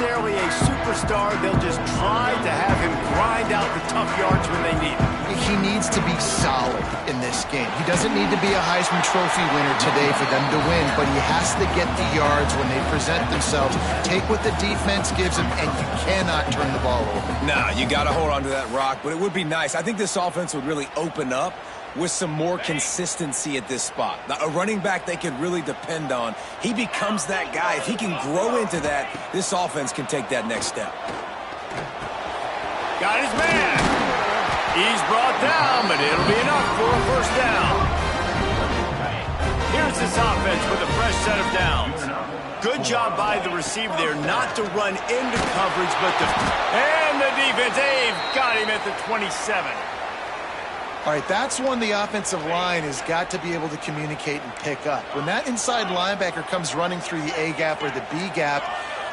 necessarily a superstar. They'll just try to have him grind out the tough yards when they need him. He needs to be solid in this game. He doesn't need to be a Heisman Trophy winner today for them to win, but he has to get the yards when they present themselves. Take what the defense gives him, and you cannot turn the ball over. Nah, you got to hold on to that rock, but it would be nice. I think this offense would really open up with some more consistency at this spot. Now, a running back they could really depend on. He becomes that guy. If he can grow into that, this offense can take that next step. Got his man. He's brought down, but it'll be enough for a first down. Here's this offense with a fresh set of downs. Good job by the receiver there not to run into coverage, but and the defense, they've got him at the 27. All right, that's one the offensive line has got to be able to communicate and pick up. When that inside linebacker comes running through the A gap or the B gap,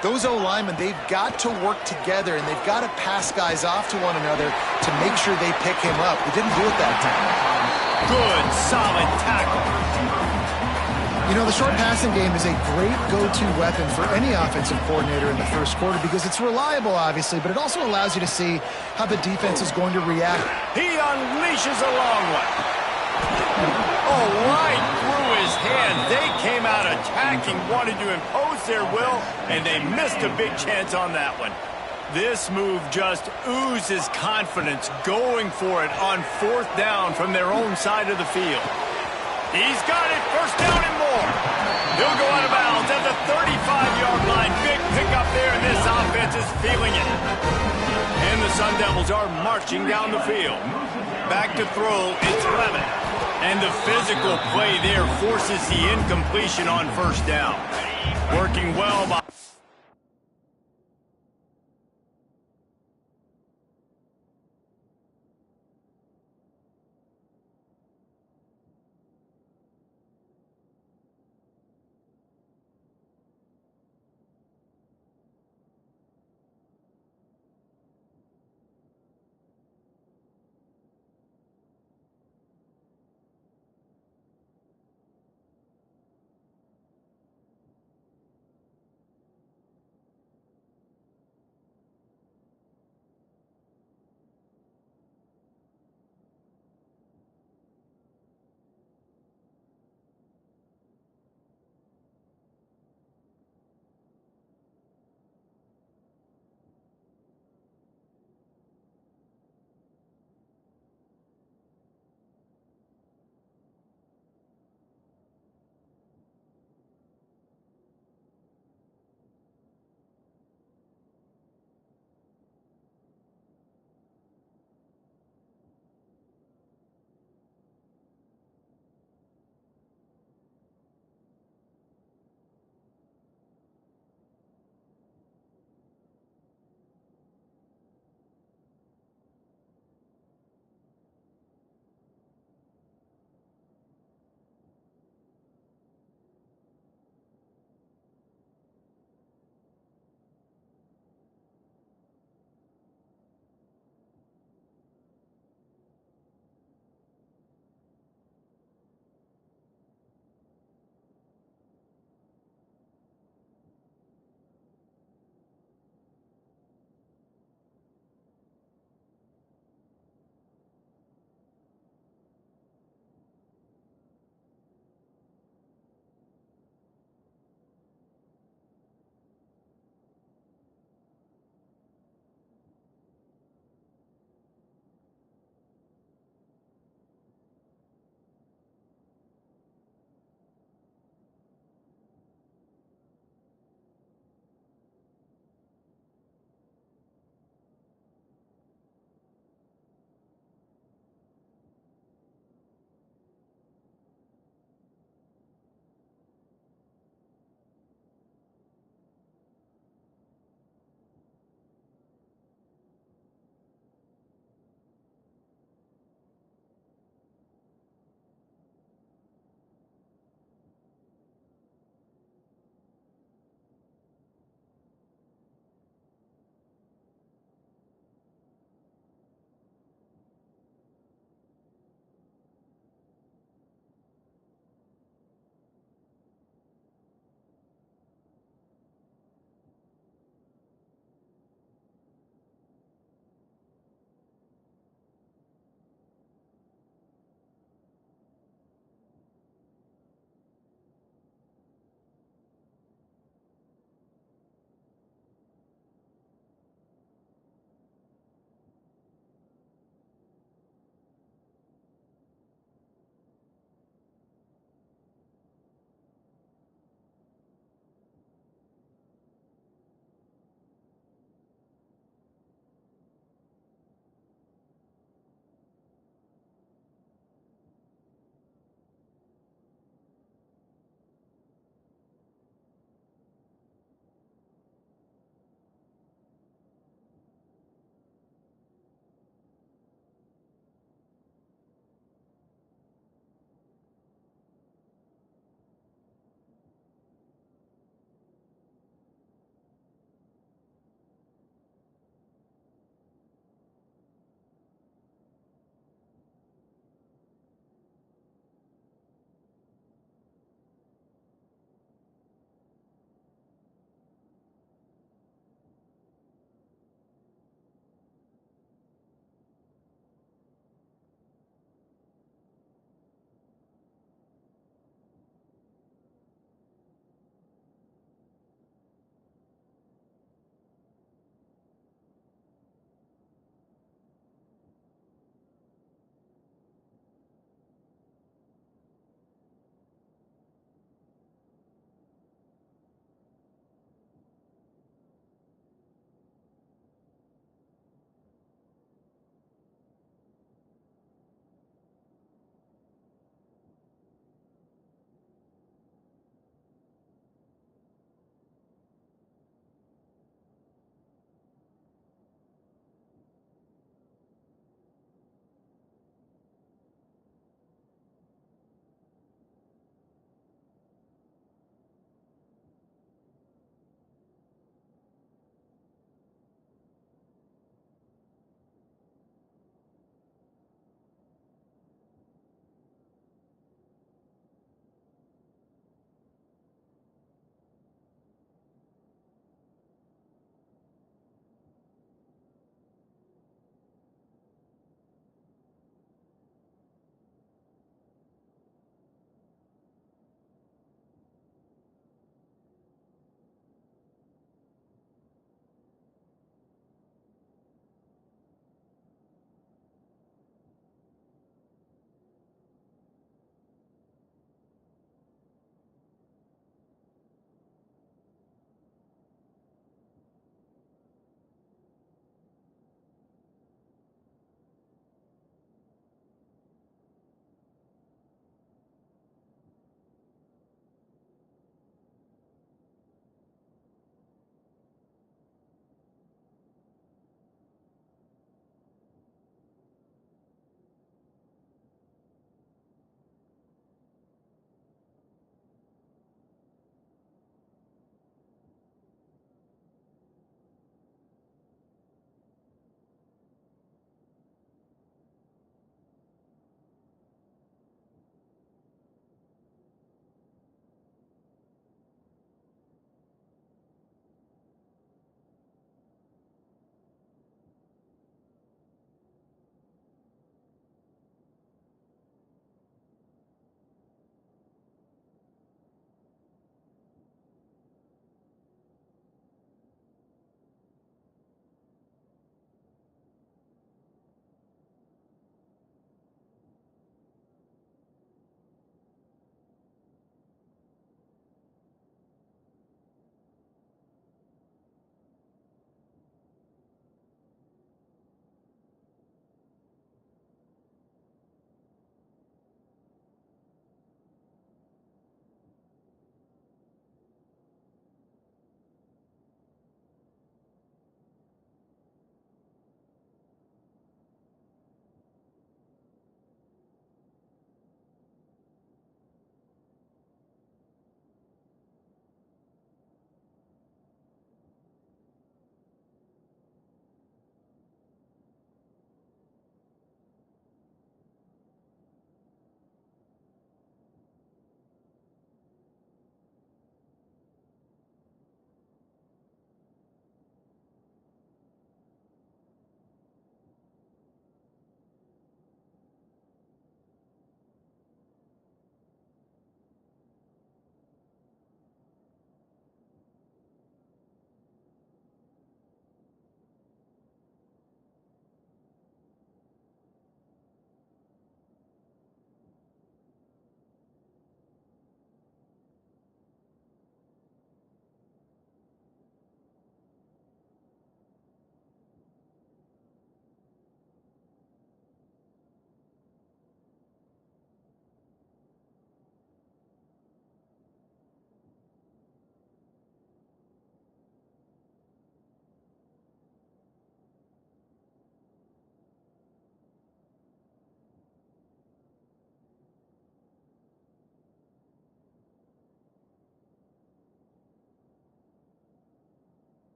those O-linemen, they've got to work together, and they've got to pass guys off to one another to make sure they pick him up. They didn't do it that time. Good, solid tackle. You know, the short passing game is a great go-to weapon for any offensive coordinator in the first quarter because it's reliable, obviously, but it also allows you to see how the defense is going to react. He unleashes a long one. Oh, right through his hand. They came out attacking, wanted to impose their will, and they missed a big chance on that one. This move just oozes confidence, going for it on fourth down from their own side of the field. He's got it, first down and more. He'll go out of bounds at the 35-yard line. Big pickup there, and this offense is feeling it. And the Sun Devils are marching down the field. Back to throw, it's Levin. And the physical play there forces the incompletion on first down. Working well by...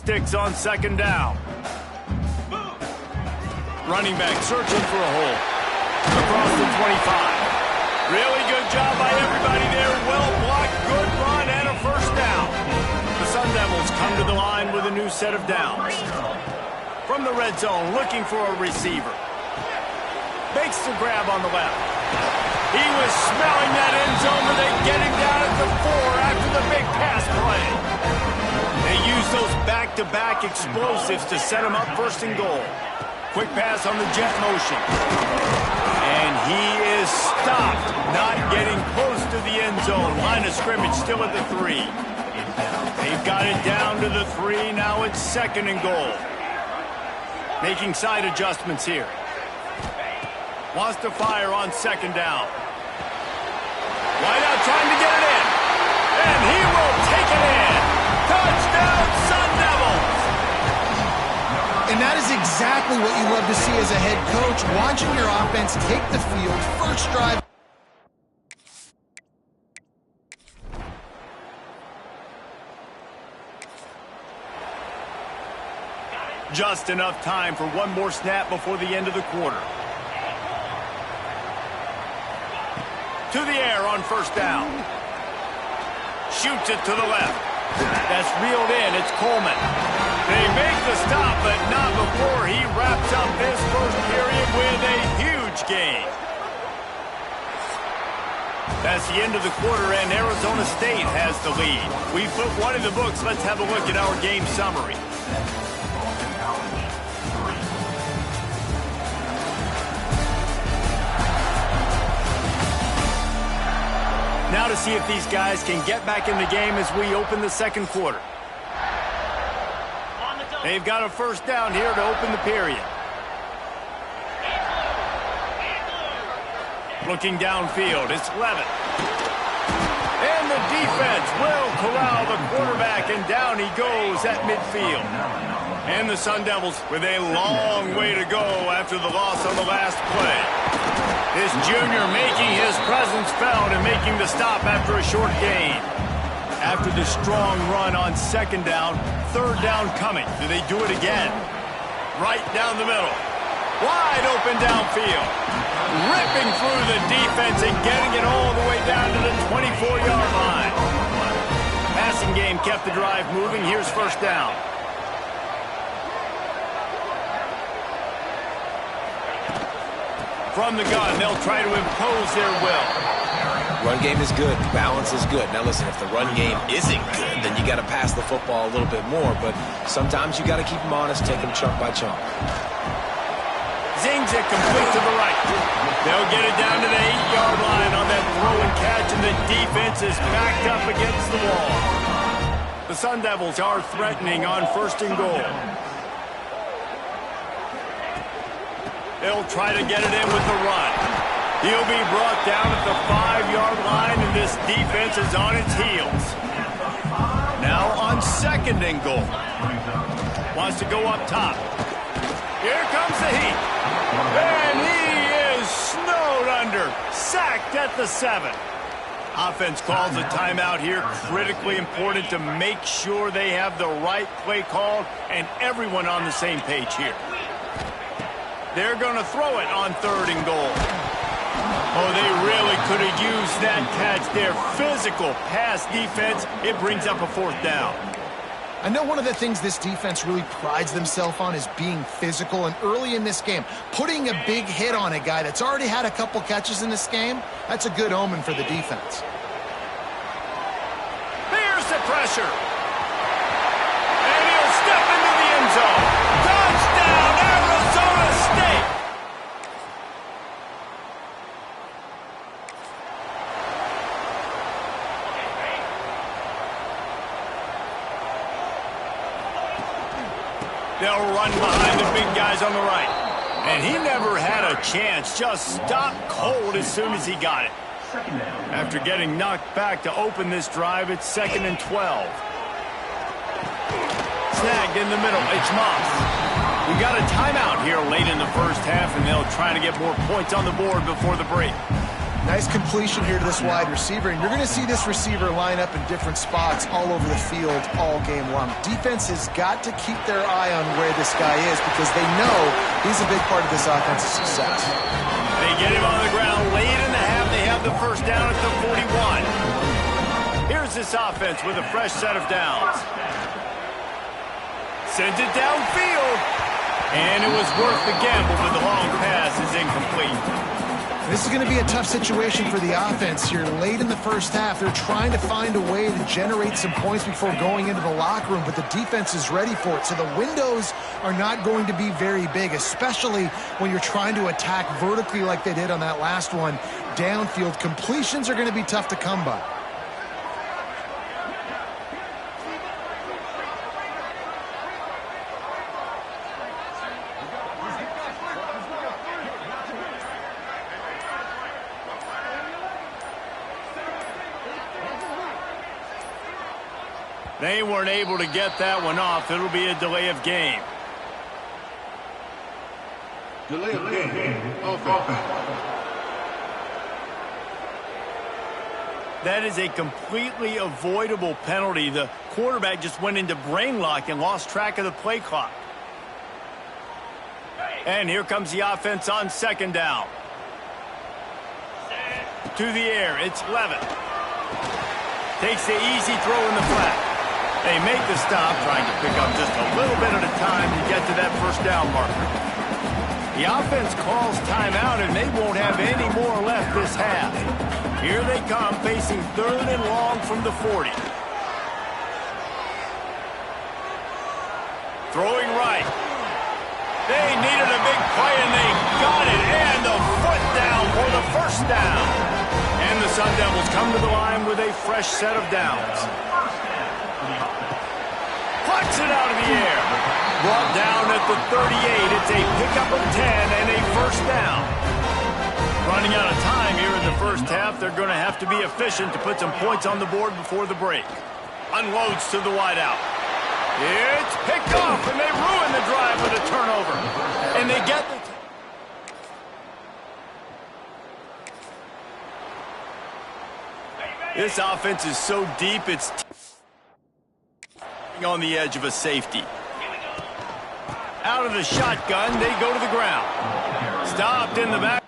sticks on second down. Running back searching for a hole. Across the 25. Really good job by everybody there. Well blocked, good run, and a first down. The Sun Devils come to the line with a new set of downs. From the red zone, looking for a receiver. Makes the grab on the left. He was smelling that end zone, but they get him down at the 4 after the big pass play. They use those back-to-back explosives to set him up first and goal. Quick pass on the jet motion. And he is stopped, not getting close to the end zone. Line of scrimmage still at the 3. They've got it down to the 3. Now it's second and goal. Making side adjustments here. Wants to fire on second down. Wide out trying to get it in. And he will take it in. Touchdown, Sun Devils! And that is exactly what you love to see as a head coach, watching your offense take the field, first drive. Just enough time for one more snap before the end of the quarter. To the air on first down. Shoots it to the left. That's reeled in. It's Coleman. They make the stop, but not before he wraps up this first period with a huge gain. That's the end of the quarter, and Arizona State has the lead. We put one in the books. Let's have a look at our game summary. Now to see if these guys can get back in the game as we open the second quarter. They've got a first down here to open the period. Looking downfield, it's Levitt. And the defense will corral the quarterback, and down he goes at midfield. And the Sun Devils with a long way to go after the loss on the last play. This junior making his presence felt and making the stop after a short gain. After the strong run on second down, third down coming. Do they do it again? Right down the middle. Wide open downfield. Ripping through the defense and getting it all the way down to the 24-yard line. Passing game kept the drive moving. Here's first down. From the gun, they'll try to impose their will. Run game is good. Balance is good. Now listen, if the run game isn't good, then you got to pass the football a little bit more. But sometimes you got to keep them honest, take them chunk by chunk. Zings it complete to the right. They'll get it down to the 8-yard line on that throw and catch, and the defense is backed up against the wall. The Sun Devils are threatening on first and goal. They'll try to get it in with the run. He'll be brought down at the 5-yard line, and this defense is on its heels. Now on second and goal. Wants to go up top. Here comes the heat. And he is snowed under. Sacked at the 7. Offense calls a timeout here. Critically important to make sure they have the right play called and everyone on the same page here. They're going to throw it on third and goal. Oh, they really could have used that catch there. Physical pass defense. It brings up a fourth down. I know one of the things this defense really prides themselves on is being physical, and early in this game, putting a big hit on a guy that's already had a couple catches in this game, that's a good omen for the defense. There's the pressure. And he'll step into the end zone. Touchdown, Arizona State. They'll run behind the big guys on the right. And he never had a chance. Just stopped cold as soon as he got it. After getting knocked back to open this drive, it's 2nd and 12. Snagged in the middle. It's Moss. We got a timeout here late in the first half, and they'll try to get more points on the board before the break. Nice completion here to this wide receiver, and you're going to see this receiver line up in different spots all over the field all game long. Defense has got to keep their eye on where this guy is because they know he's a big part of this offensive success. They get him on the ground late in the half. They have the first down at the 41. Here's this offense with a fresh set of downs. Sends it downfield. And it was worth the gamble, but the long pass is incomplete. This is going to be a tough situation for the offense here. Late in the first half, they're trying to find a way to generate some points before going into the locker room, but the defense is ready for it. So the windows are not going to be very big, especially when you're trying to attack vertically like they did on that last one. Downfield completions are going to be tough to come by. They weren't able to get that one off. It'll be a delay of game. Delay of game. Offense. That is a completely avoidable penalty. The quarterback just went into brain lock and lost track of the play clock. And here comes the offense on second down. To the air, it's Levitt. Takes the easy throw in the flat. They make the stop, trying to pick up just a little bit at a time to get to that first down marker. The offense calls timeout, and they won't have any more left this half. Here they come, facing third and long from the 40. Throwing right. They needed a big play, and they got it. And the foot down for the first down. And the Sun Devils come to the line with a fresh set of downs. Plucks it out of the air. Brought down at the 38. It's a pickup of 10 and a first down. Running out of time here in the first half. They're going to have to be efficient to put some points on the board before the break. Unloads to the wideout. It's picked off, and they ruin the drive with a turnover. And they get the... This offense is so deep, it's on the edge of a safety. Out of the shotgun, they go to the ground. Stopped in the back.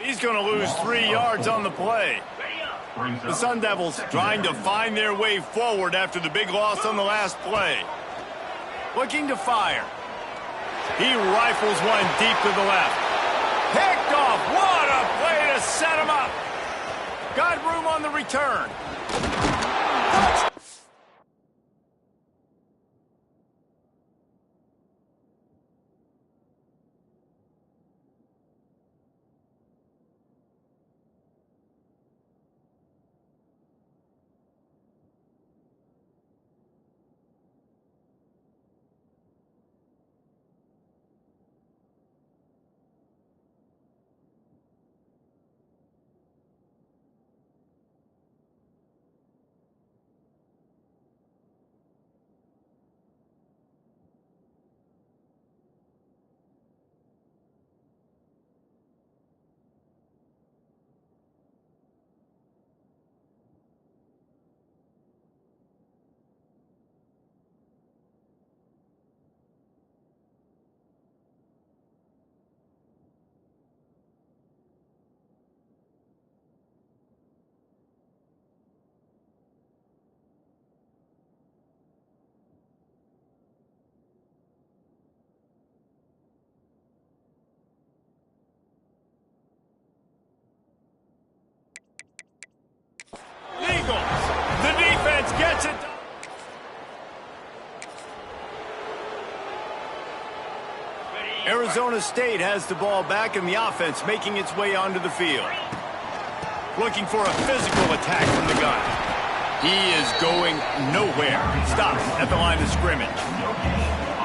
He's going to lose 3 yards on the play. The Sun Devils trying to find their way forward after the big loss on the last play. Looking to fire. He rifles one deep to the left. Picked off. What a play to set him up. Got room on the return. The defense gets it. Arizona State has the ball back and the offense making its way onto the field. Looking for a physical attack from the gun. He is going nowhere. Stop at the line of scrimmage.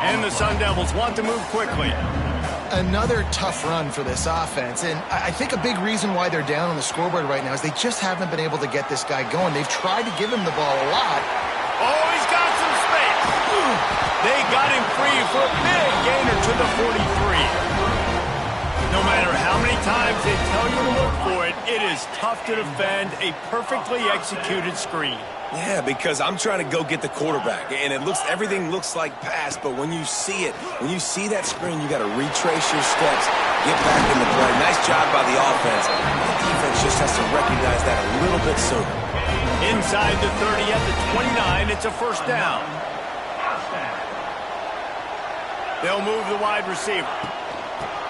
And the Sun Devils want to move quickly. Another tough run for this offense, and I think a big reason why they're down on the scoreboard right now is they just haven't been able to get this guy going. They've tried to give him the ball a lot. Oh, he's got some space. They got him free for a big gainer to the 43. No matter how many times they tell you to look for it, it is tough to defend a perfectly executed screen. Yeah, because I'm trying to go get the quarterback, and everything looks like pass, but when you see it, when you see that screen, you got to retrace your steps, get back in the play. Nice job by the offense. The defense just has to recognize that a little bit sooner. Inside the 30 at the 29, it's a first down. They'll move the wide receiver.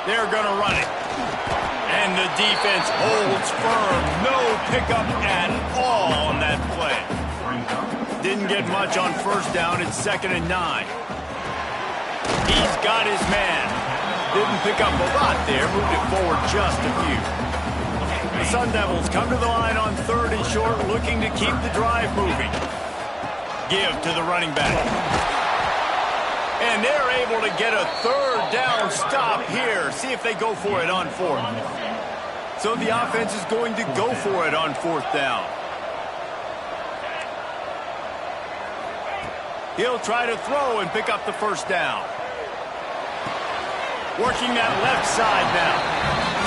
They're going to run it. And the defense holds firm. No pickup at all on that play. Didn't get much on first down. It's 2nd and 9. He's got his man. Didn't pick up a lot there. Moved it forward just a few. The Sun Devils come to the line on 3rd and short, looking to keep the drive moving. Give to the running back. And they're able to get a 3rd down stop here. See if they go for it on 4th. So the offense is going to go for it on 4th down. He'll try to throw and pick up the first down. Working that left side now.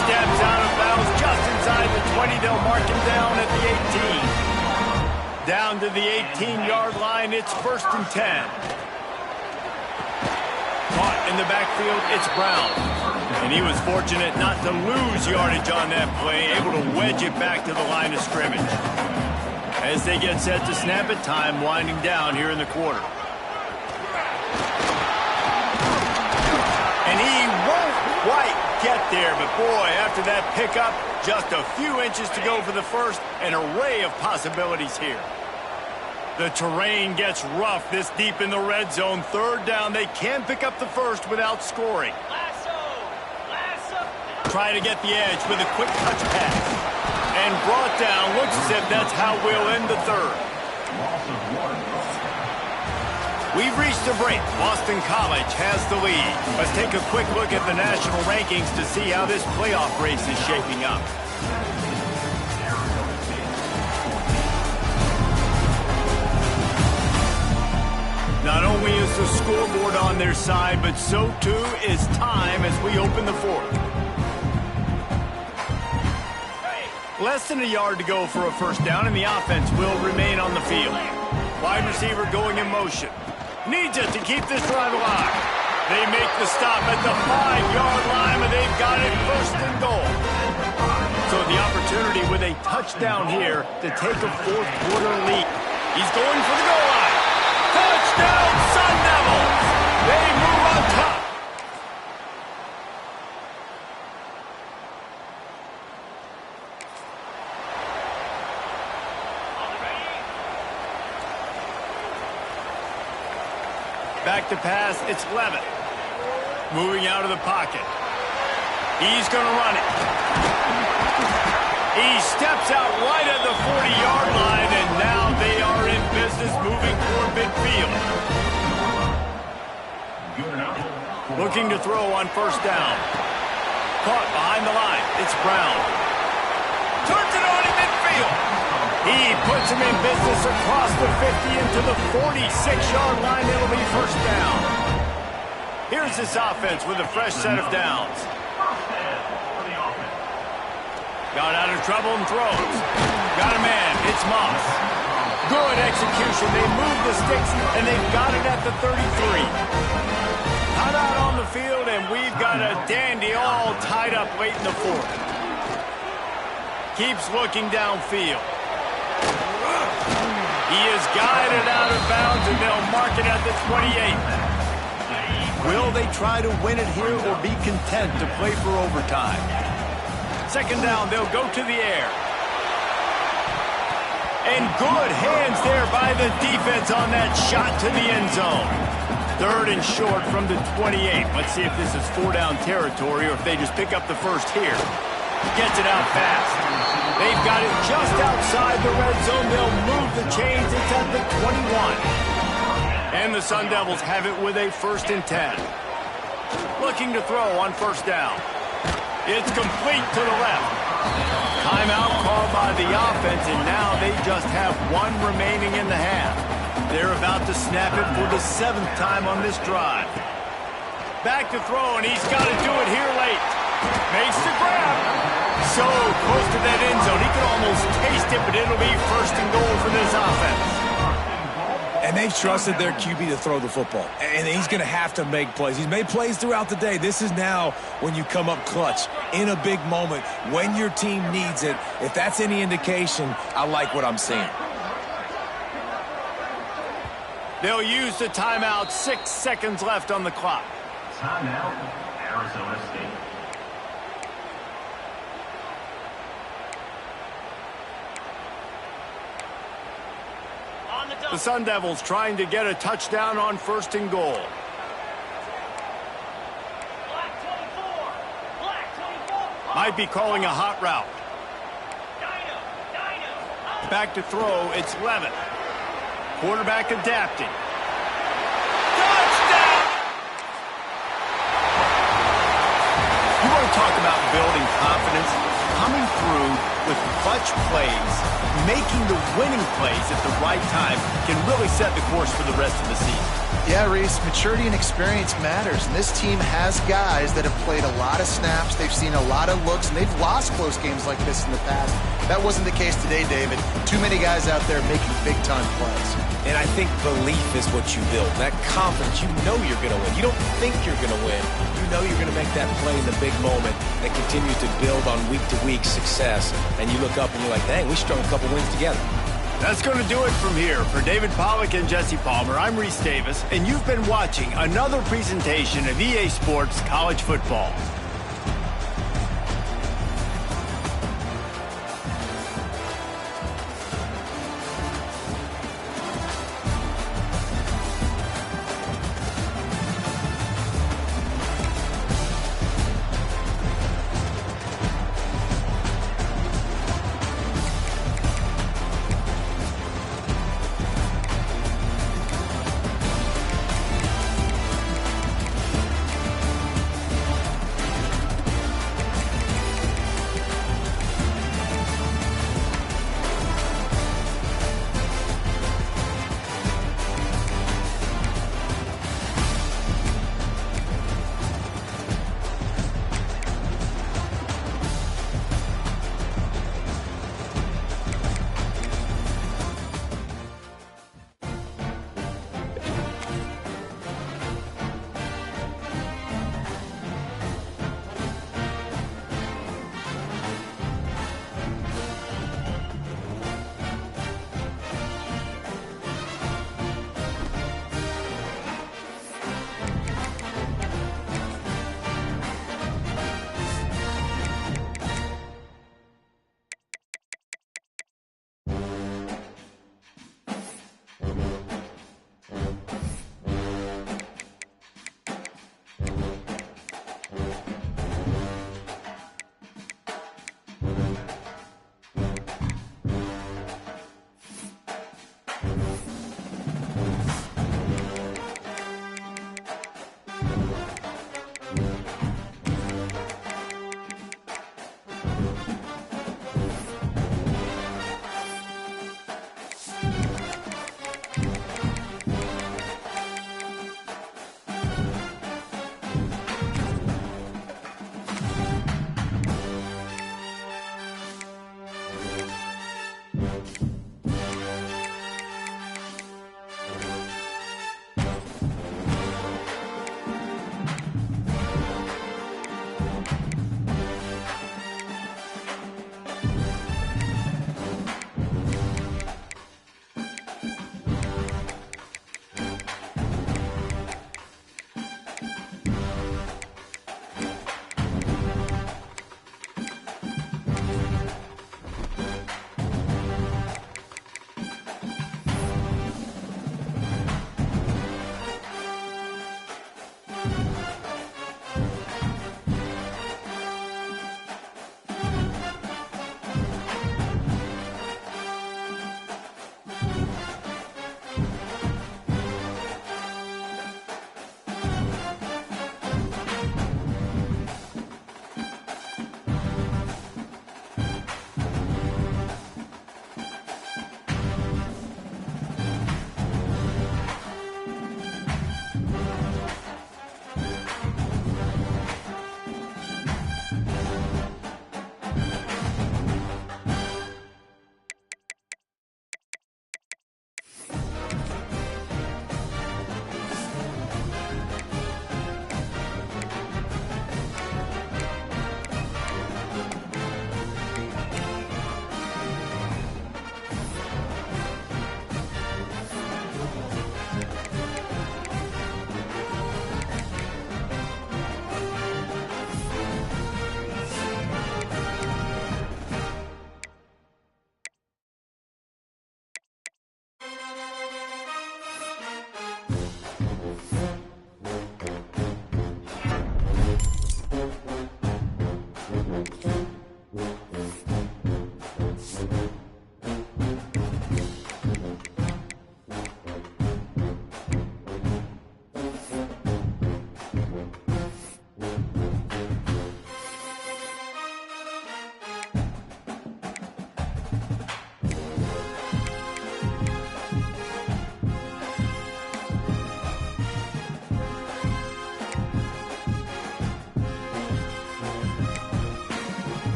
Steps out of bounds just inside the 20. They'll mark him down at the 18. Down to the 18-yard line. It's 1st and 10. Caught in the backfield, it's Brown. And he was fortunate not to lose yardage on that play, able to wedge it back to the line of scrimmage. As they get set to snap it, time winding down here in the quarter. And he won't quite get there, but boy, after that pickup, just a few inches to go for the first, an array of possibilities here. The terrain gets rough this deep in the red zone. 3rd down, they can pick up the first without scoring. Try to get the edge with a quick touch pass. And brought down, looks as if that's how we'll end the 3rd. We've reached a break. Boston College has the lead. Let's take a quick look at the national rankings to see how this playoff race is shaping up. Not only is the scoreboard on their side, but so too is time as we open the 4th. Less than a yard to go for a first down, and the offense will remain on the field. Wide receiver going in motion. Needs it to keep this drive alive. They make the stop at the 5-yard line, and they've got it 1st and goal. So the opportunity with a touchdown here to take a 4th quarter lead. He's going for the goal line. Touchdown, Sun Devils! They move on top. Back to pass, it's Levitt. Moving out of the pocket. He's going to run it. He steps out right at the 40-yard line, and now they are in business moving toward midfield. Looking to throw on 1st down. Caught behind the line. It's Brown. Turns it on in midfield. He puts him in business across the 50 into the 46-yard line. It'll be 1st down. Here's this offense with a fresh set of downs. Got out of trouble and throws. Got a man. It's Moss. Good execution. They move the sticks, and they've got it at the 33. Cut out on the field, and we've got a dandy all tied up late in the 4th. Keeps looking downfield. He is guided out of bounds, and they'll mark it at the 28. Will they try to win it here or be content to play for overtime? 2nd down, they'll go to the air. And good hands there by the defense on that shot to the end zone. 3rd and short from the 28. Let's see if this is 4-down territory or if they just pick up the first here. Gets it out fast. They've got it just outside the red zone. They'll move the chains. It's at the 21. And the Sun Devils have it with a 1st and 10. Looking to throw on 1st down. It's complete to the left. Timeout called by the offense, and now they just have 1 remaining in the half. They're about to snap it for the 7th time on this drive. Back to throw, and he's got to do it here late. Makes the grab. So close to that end zone. He could almost taste it, but it'll be 1st and goal for this offense. And they've trusted their QB to throw the football. And he's going to have to make plays. He's made plays throughout the day. This is now when you come up clutch in a big moment when your team needs it. If that's any indication, I like what I'm seeing. They'll use the timeout. 6 seconds left on the clock. Timeout, Arizona State. The Sun Devils trying to get a touchdown on 1st and goal. Might be calling a hot route. Back to throw, it's Levitt. Quarterback adapting. Touchdown! You want to talk about building confidence? Coming through with clutch plays, making the winning plays at the right time can really set the course for the rest of the season. Yeah, Reese, maturity and experience matters, and this team has guys that have played a lot of snaps, they've seen a lot of looks, and they've lost close games like this in the past. That wasn't the case today, David. Too many guys out there making big-time plays. And I think belief is what you build. That confidence, you know you're going to win. You don't think you're going to win. You know you're going to make that play in the big moment that continues to build on week-to-week success. And you look up and you're like, dang, we strung a couple wins together. That's going to do it from here. For David Pollack and Jesse Palmer, I'm Reese Davis, and you've been watching another presentation of EA Sports College Football.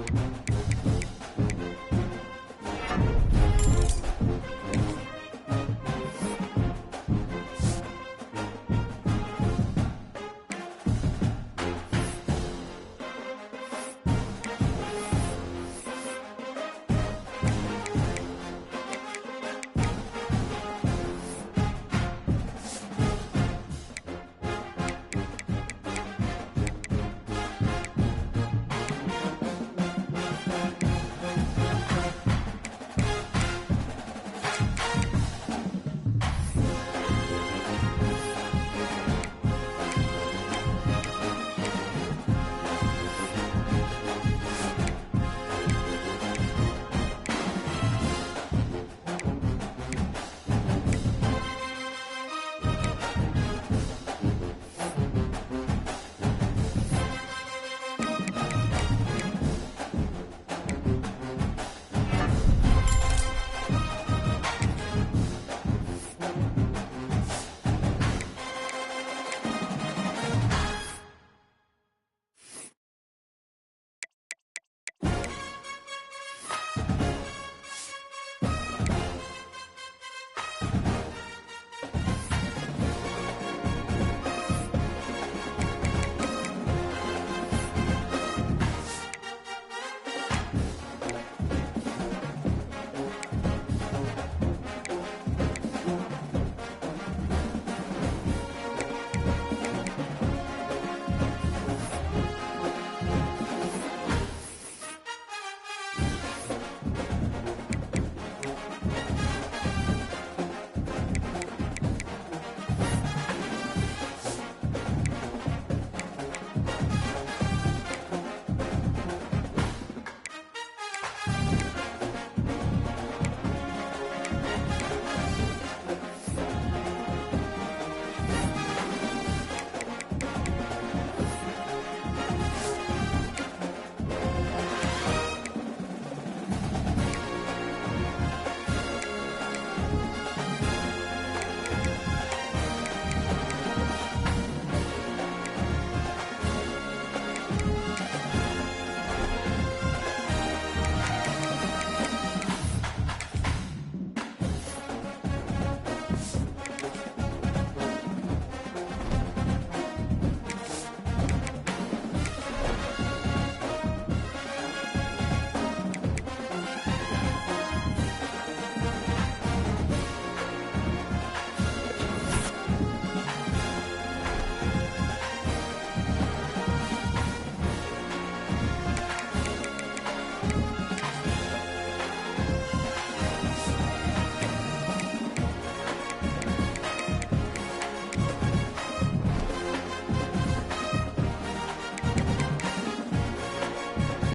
State.